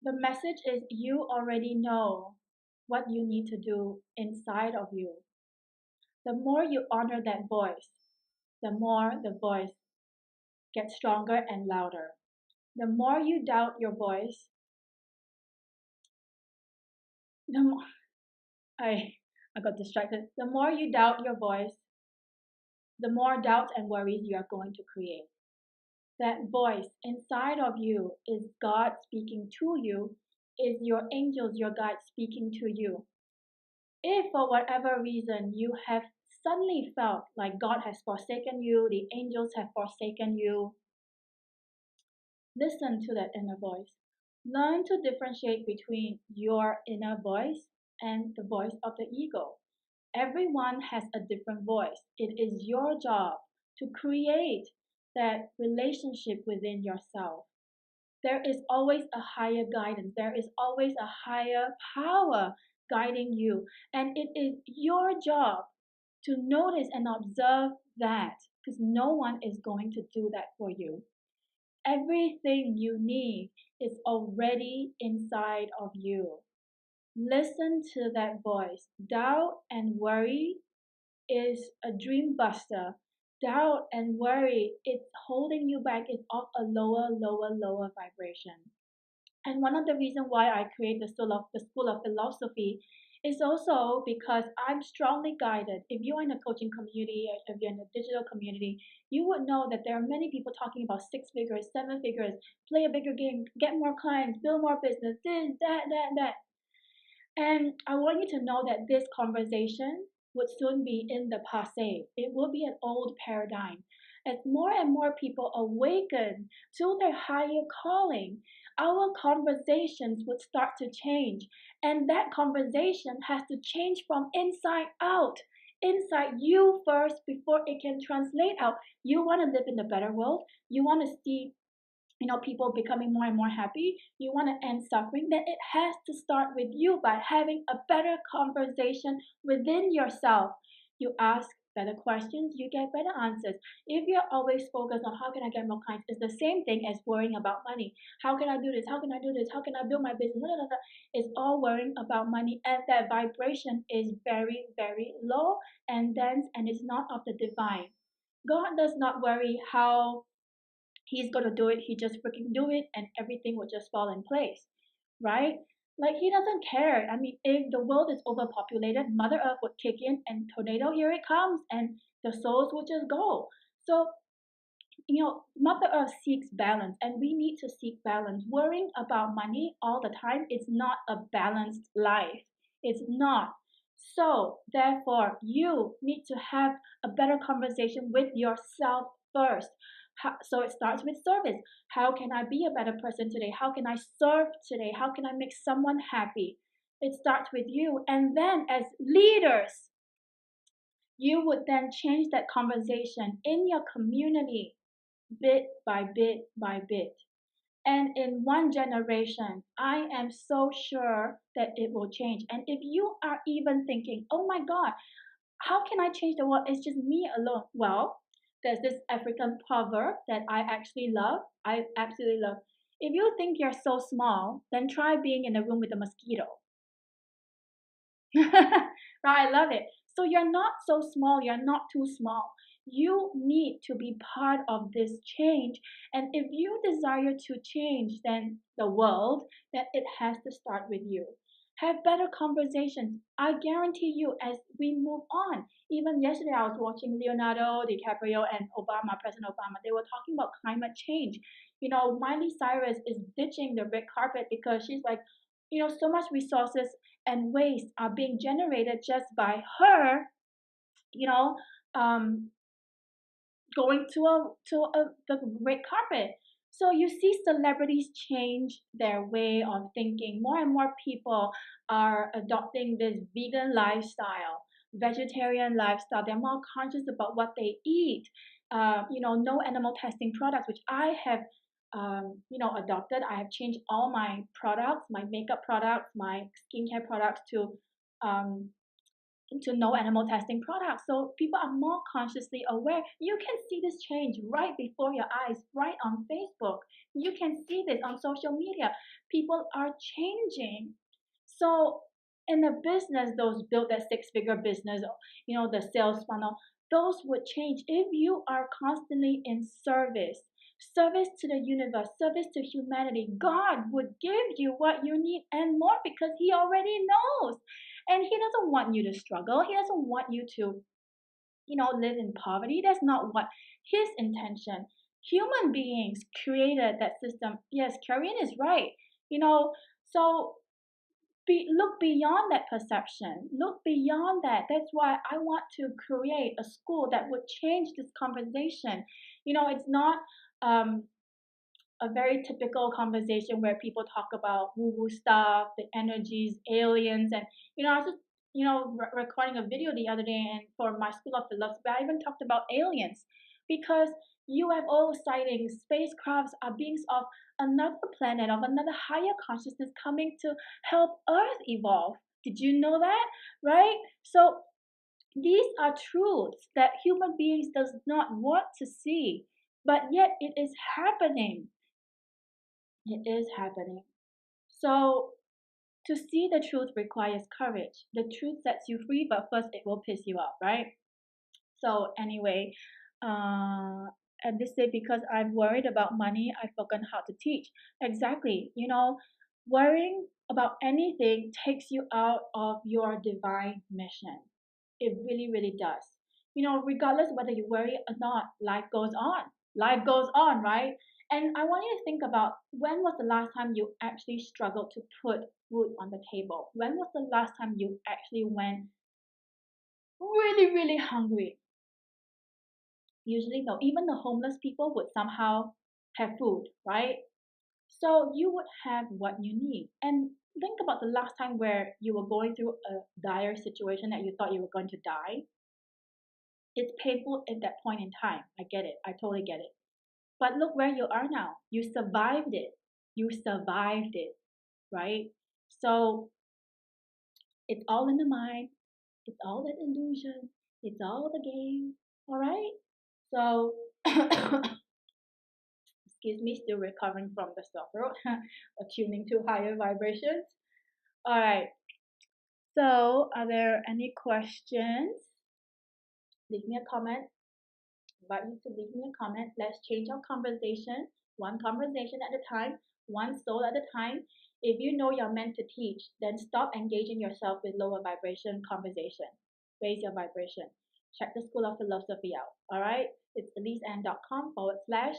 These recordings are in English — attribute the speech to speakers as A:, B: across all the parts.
A: The message is you already know what you need to do inside of you. The more you honor that voice, the more the voice gets stronger and louder. The more you doubt your voice, the more I got distracted. The more you doubt your voice, the more doubts and worries you are going to create. That voice inside of you is God speaking to you, is your angels, your guides speaking to you. If for whatever reason you have suddenly felt like God has forsaken you, the angels have forsaken you, listen to that inner voice. Learn to differentiate between your inner voice and the voice of the ego. Everyone has a different voice. It is your job to create that relationship within yourself. There is always a higher guidance. There is always a higher power guiding you. And it is your job to notice and observe that because no one is going to do that for you. Everything you need is already inside of you. Listen to that voice. Doubt and worry is a dream buster. Doubt and worry, it's holding you back. It's of a lower vibration. And one of the reasons why I create the School of Philosophy is also because I'm strongly guided. If you're in a coaching community, if you're in a digital community, you would know that there are many people talking about 6 figures, 7 figures, play a bigger game, get more clients, build more business, this, that. And I want you to know that this conversation would soon be in the passé. It will be an old paradigm. As more and more people awaken to their higher calling, our conversations would start to change. And that conversation has to change from inside out. Inside you first before it can translate out. You want to live in a better world. You want to see people becoming more and more happy, you want to end suffering, then it has to start with you by having a better conversation within yourself. You ask better questions, you get better answers. If you're always focused on how can I get more clients, it's the same thing as worrying about money. How can I do this? How can I do this? How can I build my business? Blah, blah, blah. It's all worrying about money, and that vibration is very, very low and dense, and it's not of the divine. God does not worry how he's going to do it. He just freaking do it and everything will just fall in place, right? Like he doesn't care. I mean, if the world is overpopulated, Mother Earth would kick in and tornado, here it comes, and the souls would just go. So, Mother Earth seeks balance and we need to seek balance. Worrying about money all the time is not a balanced life. It's not. So, therefore, you need to have a better conversation with yourself first. So it starts with service. How can I be a better person today? How can I serve today? How can I make someone happy? It starts with you. And then, as leaders, you would then change that conversation in your community bit by bit by bit. And in one generation, I am so sure that it will change. And if you are even thinking, oh my God, how can I change the world? It's just me alone. Well, there's this African proverb that I actually love. I absolutely love. If you think you're so small, then try being in a room with a mosquito. Right, I love it. So you're not so small, you're not too small. You need to be part of this change. And if you desire to change then the world, then it has to start with you. Have better conversations. I guarantee you, as we move on, even yesterday I was watching Leonardo DiCaprio and Obama, President Obama. They were talking about climate change. Miley Cyrus is ditching the red carpet because she's like, so much resources and waste are being generated just by her, you know, um, going to the red carpet. So you see celebrities change their way of thinking. More and more people are adopting this vegan lifestyle, vegetarian lifestyle. They're more conscious about what they eat. No animal testing products, which I have adopted. I have changed all my products, my makeup products, my skincare products um, to no animal testing products. So people are more consciously aware. You can see this change right before your eyes, right on Facebook. You can see this on social media. People are changing. So in a business, those built that six-figure business, the sales funnel, those would change if you are constantly in service to the universe, service to humanity. God would give you what you need and more because He already knows. And He doesn't want you to struggle. He doesn't want you to, live in poverty. That's not what His intention. Human beings created that system. Yes, Karen is right. So look beyond that perception. Look beyond that. That's why I want to create a school that would change this conversation. It's not um, a very typical conversation where people talk about woo-woo stuff, the energies, aliens, and I was just recording a video the other day, and for my School of Philosophy, I even talked about aliens because UFO sightings, spacecrafts are beings of another planet, of another higher consciousness coming to help Earth evolve. Did you know that? Right? So these are truths that human beings does not want to see, but yet it is happening. It is happening. So, to see the truth requires courage. The truth sets you free, but first it will piss you off, right? So, anyway, and this day because I'm worried about money, I've forgotten how to teach. Exactly. Worrying about anything takes you out of your divine mission. It really, really does. Regardless whether you worry or not, life goes on. Life goes on, right? And I want you to think about when was the last time you actually struggled to put food on the table? When was the last time you actually went really, really hungry? Usually, no. Even the homeless people would somehow have food, right? So you would have what you need. And think about the last time where you were going through a dire situation that you thought you were going to die. It's painful at that point in time. I get it. I totally get it. But look where you are now. You survived it. You survived it, right? So it's all in the mind. It's all that illusion. It's all the game. All right? So, excuse me, still recovering from the sore throat, attuning to higher vibrations. All right. So, are there any questions? Leave me a comment. Invite you to leave me a comment. Let's change our conversation, one conversation at a time, one soul at a time. If you know you're meant to teach, then stop engaging yourself with lower vibration conversation. Raise your vibration. Check the School of Philosophy out. All right, it's eliseann.com/the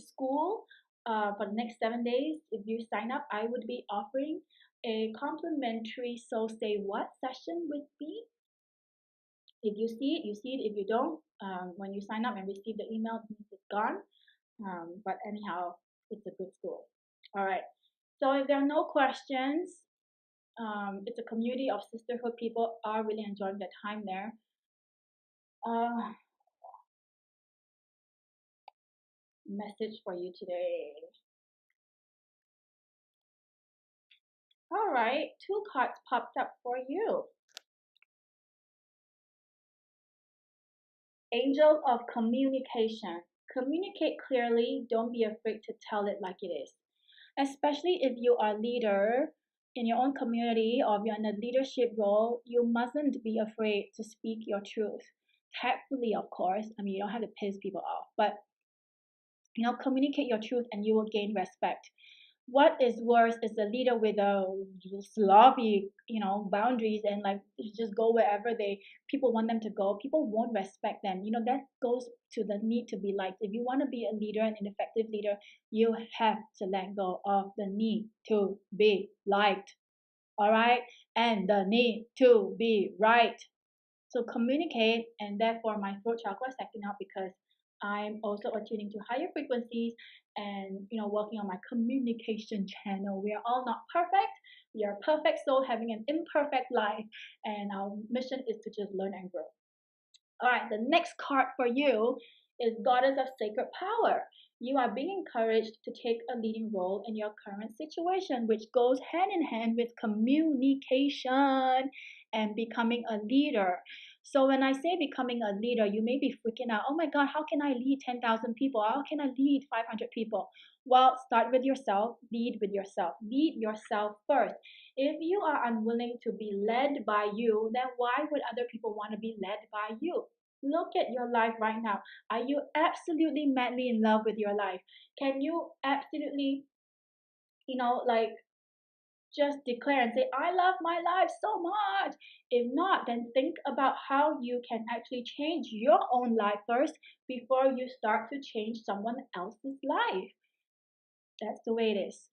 A: school. For the next 7 days, if you sign up, I would be offering a complimentary Soul Say What session with me. If you see it, you see it. If you don't, when you sign up and receive the email, it means it's gone. But anyhow, it's a good school. All right. So if there are no questions, it's a community of sisterhood. People are really enjoying their time there. Message for you today. All right, 2 cards popped up for you. Angel of Communication. Communicate clearly. Don't be afraid to tell it like it is. Especially if you are a leader in your own community or if you're in a leadership role, you mustn't be afraid to speak your truth. Tactfully, of course. I mean, you don't have to piss people off, but communicate your truth and you will gain respect. What is worse is a leader with a sloppy, boundaries and like just go wherever people want them to go. People won't respect them. That goes to the need to be liked. If you want to be a leader and an effective leader, you have to let go of the need to be liked. All right, and the need to be right. So communicate, and therefore my throat chakra is acting out because I'm also attuning to higher frequencies and working on my communication channel. We are all not perfect. We are perfect soul having an imperfect life, and our mission is to just learn and grow. All right, the next card for you is Goddess of Sacred Power. You are being encouraged to take a leading role in your current situation, which goes hand in hand with communication and becoming a leader. So when I say becoming a leader, you may be freaking out. Oh my God, how can I lead 10,000 people? How can I lead 500 people? Well, start with yourself, lead with yourself. Lead yourself first. If you are unwilling to be led by you, then why would other people want to be led by you? Look at your life right now. Are you absolutely madly in love with your life? Can you absolutely, like just declare and say, I love my life so much? If not, then think about how you can actually change your own life first before you start to change someone else's life. That's the way it is.